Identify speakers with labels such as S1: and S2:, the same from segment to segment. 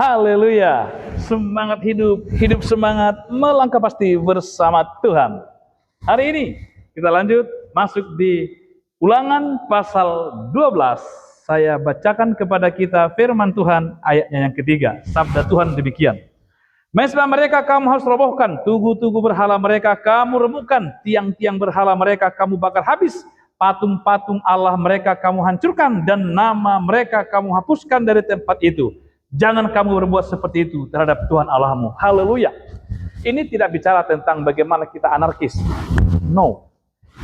S1: Haleluya. Semangat hidup, hidup semangat, melangkah pasti bersama Tuhan. Hari ini kita lanjut masuk di Ulangan pasal 12. Saya bacakan kepada kita firman Tuhan ayatnya yang ketiga. Sabda Tuhan demikian. Mezbah mereka kamu harus robohkan, tugu-tugu berhala mereka kamu remukkan, tiang-tiang berhala mereka kamu bakar habis, patung-patung Allah mereka kamu hancurkan, dan nama mereka kamu hapuskan dari tempat itu. Jangan kamu berbuat seperti itu terhadap Tuhan Allahmu. Haleluya. Ini tidak bicara tentang bagaimana kita anarkis. No.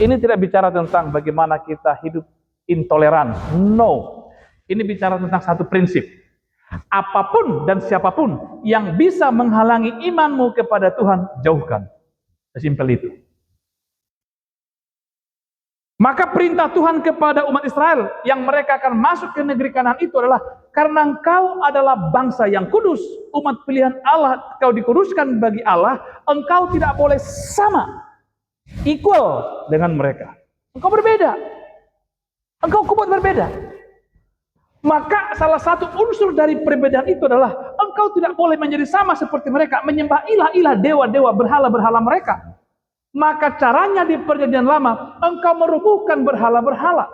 S1: Ini tidak bicara tentang bagaimana kita hidup intoleran. No. Ini bicara tentang satu prinsip. Apapun dan siapapun yang bisa menghalangi imanmu kepada Tuhan, jauhkan. Sesimpel itu. Maka perintah Tuhan kepada umat Israel yang mereka akan masuk ke negeri Kanaan itu adalah karena engkau adalah bangsa yang kudus, umat pilihan Allah, kau dikuduskan bagi Allah, engkau tidak boleh sama, equal dengan mereka. Engkau berbeda. Engkau kubuat berbeda. Maka salah satu unsur dari perbedaan itu adalah engkau tidak boleh menjadi sama seperti mereka, menyembah ilah-ilah, dewa-dewa, berhala-berhala mereka. Maka caranya di perjanjian lama, engkau merubuhkan berhala-berhala.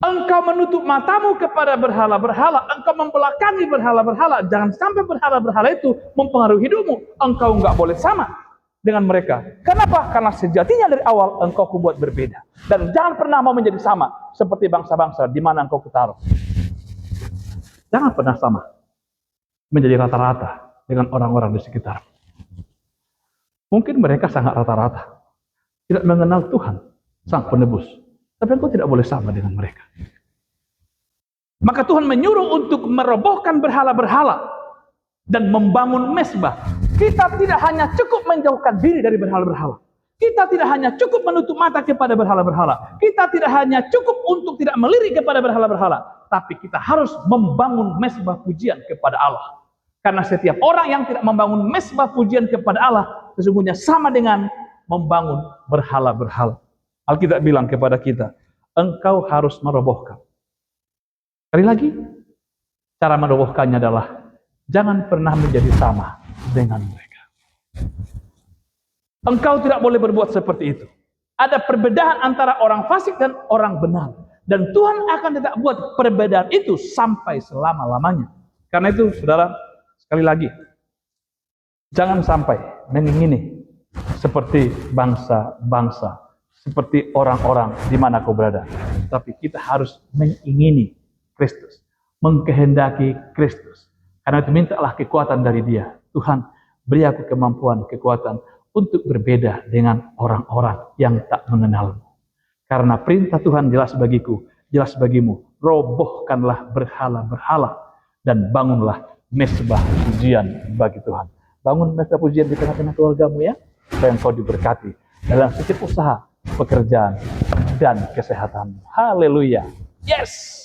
S1: Engkau menutup matamu kepada berhala-berhala, engkau membelakangi berhala-berhala. Jangan sampai berhala-berhala itu mempengaruhi hidupmu. Engkau enggak boleh sama dengan mereka. Kenapa? Karena sejatinya dari awal engkau kubuat berbeda. Dan jangan pernah mau menjadi sama seperti bangsa-bangsa di mana engkau kutaruh. Jangan pernah sama menjadi rata-rata dengan orang-orang di sekitar. Mungkin mereka sangat rata-rata, tidak mengenal Tuhan, Sang Penebus. Tapi engkau tidak boleh sama dengan mereka. Maka Tuhan menyuruh untuk merobohkan berhala-berhala dan membangun mezbah. Kita tidak hanya cukup menjauhkan diri dari berhala-berhala. Kita tidak hanya cukup menutup mata kepada berhala-berhala. Kita tidak hanya cukup untuk tidak melirik kepada berhala-berhala. Tapi kita harus membangun mezbah pujian kepada Allah. Karena setiap orang yang tidak membangun mezbah pujian kepada Allah, sesungguhnya sama dengan membangun berhala-berhala. Alkitab bilang kepada kita, engkau harus merobohkan. Sekali lagi, cara merobohkannya adalah jangan pernah menjadi sama dengan mereka. Engkau tidak boleh berbuat seperti itu. Ada perbedaan antara orang fasik dan orang benar. Dan Tuhan akan tidak buat perbedaan itu sampai selama-lamanya. Karena itu, saudara, sekali lagi, jangan sampai mengingini seperti bangsa-bangsa, seperti orang-orang di mana kau berada. Tapi kita harus mengingini Kristus, mengkehendaki Kristus. Karena itu mintalah kekuatan dari Dia. Tuhan, beri aku kemampuan, kekuatan untuk berbeda dengan orang-orang yang tak mengenalmu. Karena perintah Tuhan jelas bagiku, jelas bagimu. Robohkanlah berhala-berhala dan bangunlah mezbah pujian bagi Tuhan. Bangun mezbah pujian di tengah-tengah keluargamu ya, supaya engkau diberkati dalam setiap usaha, pekerjaan, dan kesehatan. Haleluya. Yes!